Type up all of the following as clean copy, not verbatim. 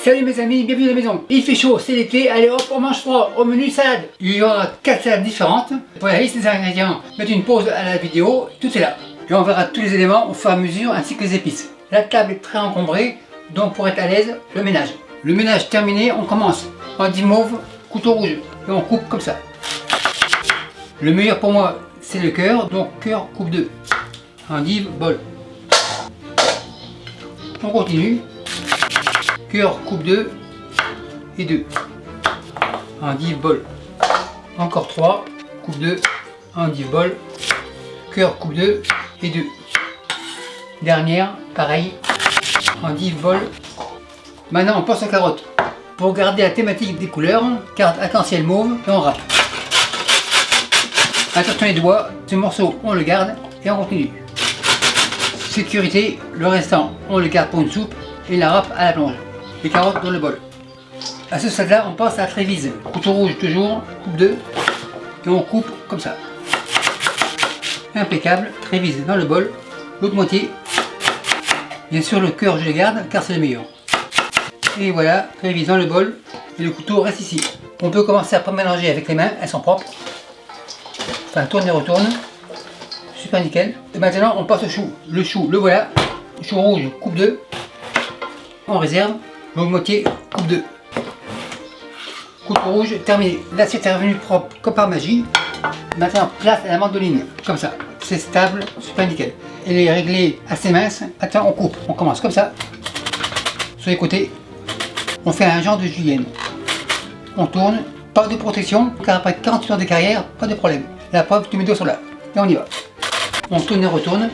Salut mes amis, bienvenue à la maison. Il fait chaud, c'est l'été, allez hop, on mange froid. Au menu salade, il y aura 4 salades différentes. Pour la liste des ingrédients, mettez une pause à la vidéo, tout est là. Et on verra tous les éléments au fur et à mesure ainsi que les épices. La table est très encombrée, donc pour être à l'aise, le ménage. Le ménage terminé, on commence. Endive mauve, couteau rouge, et on coupe comme ça. Le meilleur pour moi, c'est le cœur, donc cœur coupe 2. Endive, bol. On continue. Cœur coupe 2 et 2. Endive, bol. Encore 3, coupe 2, endive, bol. Cœur coupe 2 et 2. Dernière, pareil, endive, bol. Maintenant on passe aux carottes. Pour garder la thématique des couleurs, carotte arc-en-ciel mauve et on râpe. Attention les doigts, ce morceau on le garde et on continue. Sécurité, le restant on le garde pour une soupe et la râpe à la plonge. Les carottes dans le bol. À ce stade-là, on passe à la trévise. Couteau rouge toujours, coupe 2, et on coupe comme ça. Impeccable, trévise dans le bol, l'autre moitié. Bien sûr, le cœur je le garde car c'est le meilleur. Et voilà, trévise dans le bol, et le couteau reste ici. On peut commencer à mélanger avec les mains, elles sont propres. Enfin, tourne et retourne. Super nickel. Et maintenant, on passe au chou. Le chou, le voilà. Chou rouge, coupe 2. On réserve. L'autre moitié, coupe 2. Couteau rouge, terminé. L'assiette est revenue propre comme par magie. Maintenant, place à la mandoline, comme ça. C'est stable, super nickel. Elle est réglée assez mince. Attends, on coupe. On commence comme ça. Sur les côtés, on fait un genre de julienne. On tourne. Pas de protection, car après 48 heures de carrière, pas de problème. La preuve, tous mes doigts sont là. Et on y va. On tourne et retourne.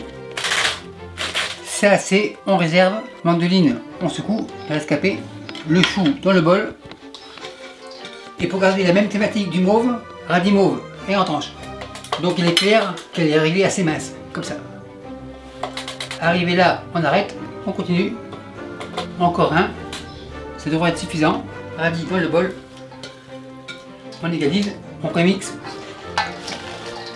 C'est assez, on réserve. Mandoline, on secoue, rescapé. Le chou dans le bol. Et pour garder la même thématique du mauve, radis mauve et en tranche. Donc il est clair qu'elle est réglée assez mince, comme ça. Arrivé là, on arrête, on continue. Encore un. Ça devrait être suffisant. Radis dans le bol. On égalise, on prémixe.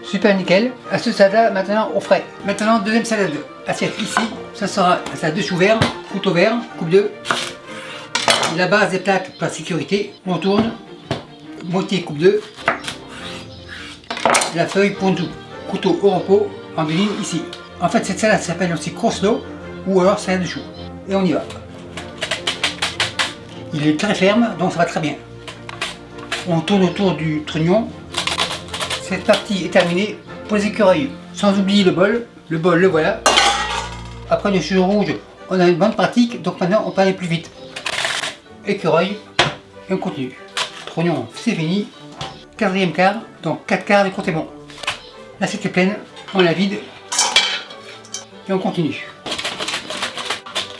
Super nickel. À ce stade-là, maintenant au frais. Maintenant, deuxième salade. Assiette ici. Ça sera la salade de chou vert, couteau vert, coupe 2. La base des plaques par sécurité. On tourne. Moitié coupe 2. La feuille pour une soupe. Couteau au repos, en deux lignes ici. En fait, cette salade s'appelle aussi coleslaw ou alors salade de chou. Et on y va. Il est très ferme, donc ça va très bien. On tourne autour du trognon. Cette partie est terminée pour les écureuils. Sans oublier le bol. Le bol, le voilà. Après le chou rouge, on a une bonne pratique, donc maintenant on peut aller plus vite. Écureuil, et on continue. Trognon, c'est fini. Quatrième quart, donc 4 quarts de compte est bon. L'assiette est pleine, on la vide. Et on continue.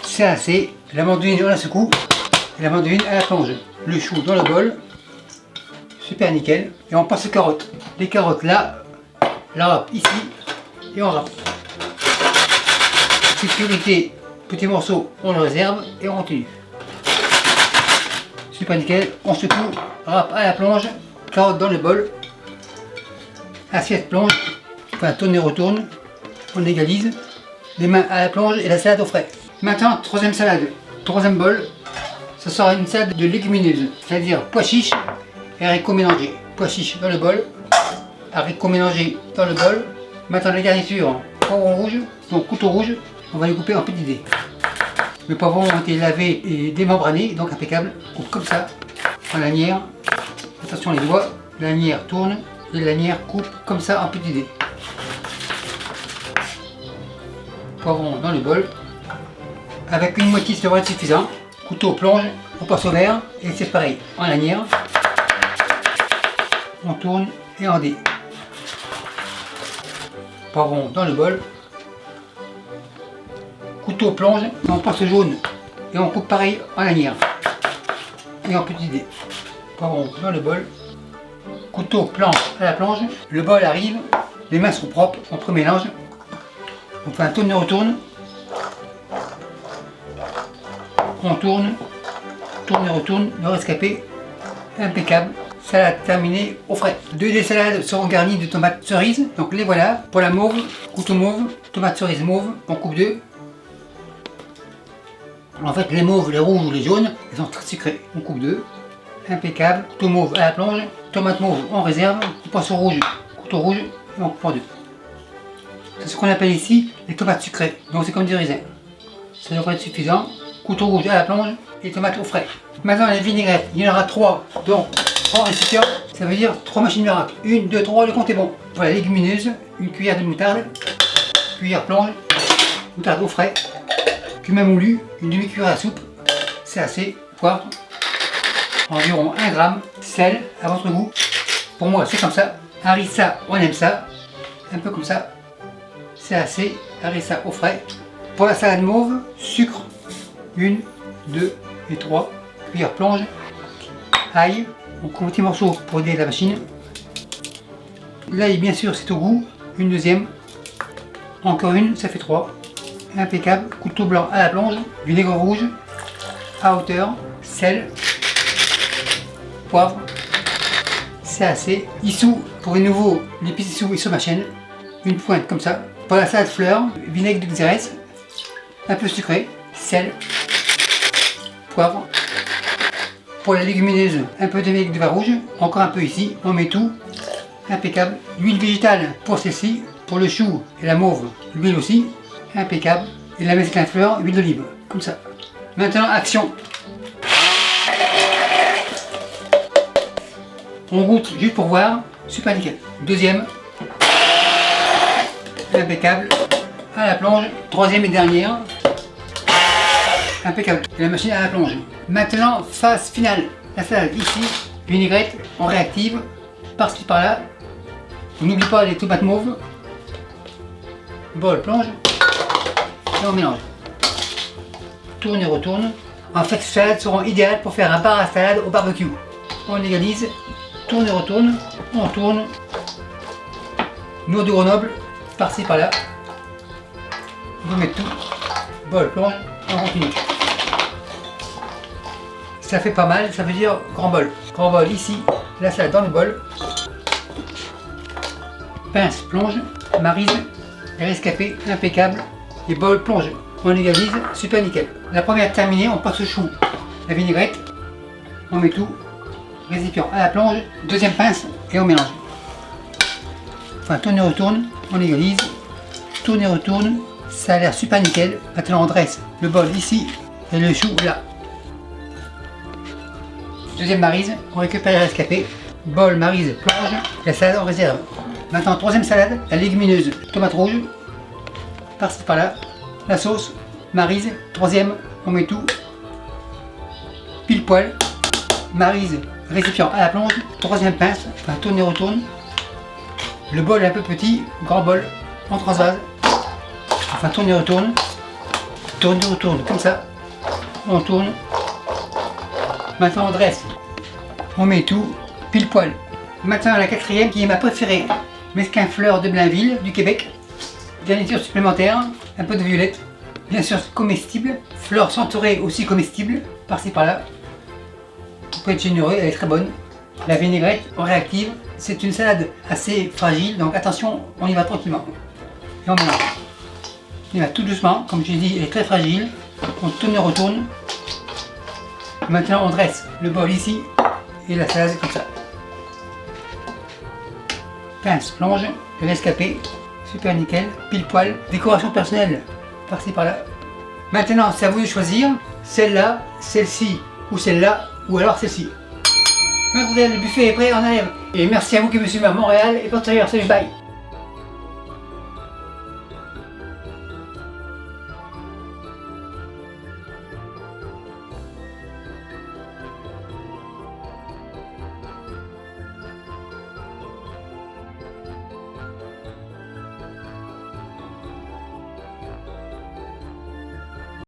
C'est assez. La mandoline, on la secoue. Et la mandoline à la plonge. Le chou dans le bol. Super nickel. Et on passe aux carottes. Les carottes là, la râpe ici, et on râpe. Sécurité, petit morceau, on le réserve et on continue. Super nickel, on secoue, râpe à la plonge, carotte dans le bol, assiette plonge, enfin tourne et retourne, on égalise, les mains à la plonge et la salade au frais. Maintenant, troisième salade, troisième bol, ce sera une salade de légumineuses, c'est-à-dire pois chiches et haricots mélangés. Pois chiches dans le bol, haricots mélangés dans le bol. Maintenant les garnitures, poivron rouge, donc couteau rouge, on va les couper en petits dés. Les poivrons ont été lavés et démembranés, donc impeccable. On coupe comme ça, en lanière. Attention les doigts, la lanière tourne et la lanière coupe comme ça en petits dés. Poivron dans le bol. Avec une moitié, ça devrait être suffisant. Couteau plonge, on passe au vert et c'est pareil, en lanière. On tourne et en dés. Poivron dans le bol. Couteau plonge, on passe au jaune et on coupe pareil en lanière et en petits dés. Poivron dans le bol. Couteau planche à la plonge. Le bol arrive, les mains sont propres, on prémélange. On fait un tourne et retourne. On tourne et retourne, le rescapé, impeccable. Salade terminée au frais. Deux des salades seront garnies de tomates cerises, donc les voilà. Pour la mauve, couteau mauve, tomate cerise mauve, on coupe 2. En fait, les mauves, les rouges ou les jaunes, ils sont très sucrés. On coupe deux. Impeccable. Couteau mauve à la plonge. Tomate mauve, on réserve. Poisson rouge, couteau rouge, et on coupe en deux. C'est ce qu'on appelle ici les tomates sucrées. Donc c'est comme du raisin. Ça devrait être suffisant. Couteau rouge à la plonge et tomates au frais. Maintenant les vinaigrettes, il y en aura 3. Donc 3 récipients, ça veut dire 3 machines miracles. 1, 2, 3, le compte est bon. Pour la légumineuse, une cuillère de moutarde, cuillère plonge, moutarde au frais, cumin moulu, une demi-cuillère à soupe, c'est assez, poivre, environ 1 gramme, sel à votre goût. Pour moi c'est comme ça. Harissa, on aime ça, un peu comme ça, c'est assez. Harissa au frais. Pour la salade mauve, sucre, 1, 2 et 3 cuillères plonge, ail, on coupe un petit morceau pour aider la machine. L'ail bien sûr c'est au goût, une deuxième, encore une, ça fait 3, impeccable, couteau blanc à la plonge, vinaigre rouge, à hauteur, sel, poivre, c'est assez. Issou, pour les nouveaux, l'épice issou, issou ma chaîne, une pointe comme ça. Pour la salade fleur, vinaigre de xérès, un peu sucré, sel, poivre. Pour la légumineuse, un peu de vinaigre de vin rouge, encore un peu ici, on met tout, impeccable. L'huile végétale pour celle-ci, pour le chou et la mauve, l'huile aussi, impeccable. Et la mesclun fleur, huile d'olive, comme ça. Maintenant, action. On goûte juste pour voir, super nickel. Deuxième, impeccable, à la plonge. Troisième et dernière, impeccable. Et la machine à la plonge. Maintenant, phase finale. La salade ici, vinaigrette, on réactive, par-ci par-là. On n'oublie pas les tomates mauves. Bol, plonge. Et on mélange. Tourne et retourne. En fait, ces salades seront idéales pour faire un bar à salade au barbecue. On égalise, tourne et retourne, on tourne. Noix de Grenoble, par-ci par-là. On met tout. Bol, plonge, on continue. Ça fait pas mal, ça veut dire grand bol. Grand bol ici, la salade dans le bol. Pince, plonge, marise, rescapé, impeccable. Et bol, plonge. On égalise, super nickel. La première terminée, on passe au chou. La vinaigrette, on met tout. Récipient à la plonge, deuxième pince et on mélange. Enfin, tourne et retourne, on égalise. Tourne et retourne, ça a l'air super nickel. Maintenant, on dresse le bol ici et le chou là. Deuxième marise, on récupère les rescapés. Bol, marise, plonge, la salade en réserve. Maintenant, troisième salade, la légumineuse, tomate rouge, par-ci par-là, la sauce, marise, troisième, on met tout, pile poil, marise, récipient à la plonge, troisième pince, enfin tourne et retourne. Le bol est un peu petit, grand bol, en transvase, enfin tourne et retourne, comme ça, on tourne. Maintenant on dresse, on met tout, pile poil. Maintenant la quatrième qui est ma préférée, mesclun fleur de Blainville du Québec. Garniture supplémentaire, un peu de violette, bien sûr comestible, fleur centaurée aussi comestible, par-ci par-là. On peut être généreux, elle est très bonne. La vinaigrette, on réactive, c'est une salade assez fragile, donc attention, on y va tranquillement. Et on mélange. On y va tout doucement, comme je l'ai dit, elle est très fragile, on tourne et retourne. Maintenant on dresse le bol ici, et la salade comme ça. Pince, plonge, le rescapé, super nickel, pile poil, décoration personnelle, par-ci par-là. Maintenant, c'est à vous de choisir, celle-là, celle-ci, ou celle-là, ou alors celle-ci. Maintenant, le buffet est prêt, on arrive. Et merci à vous qui me suivez à Montréal et Porte-Salut, bye.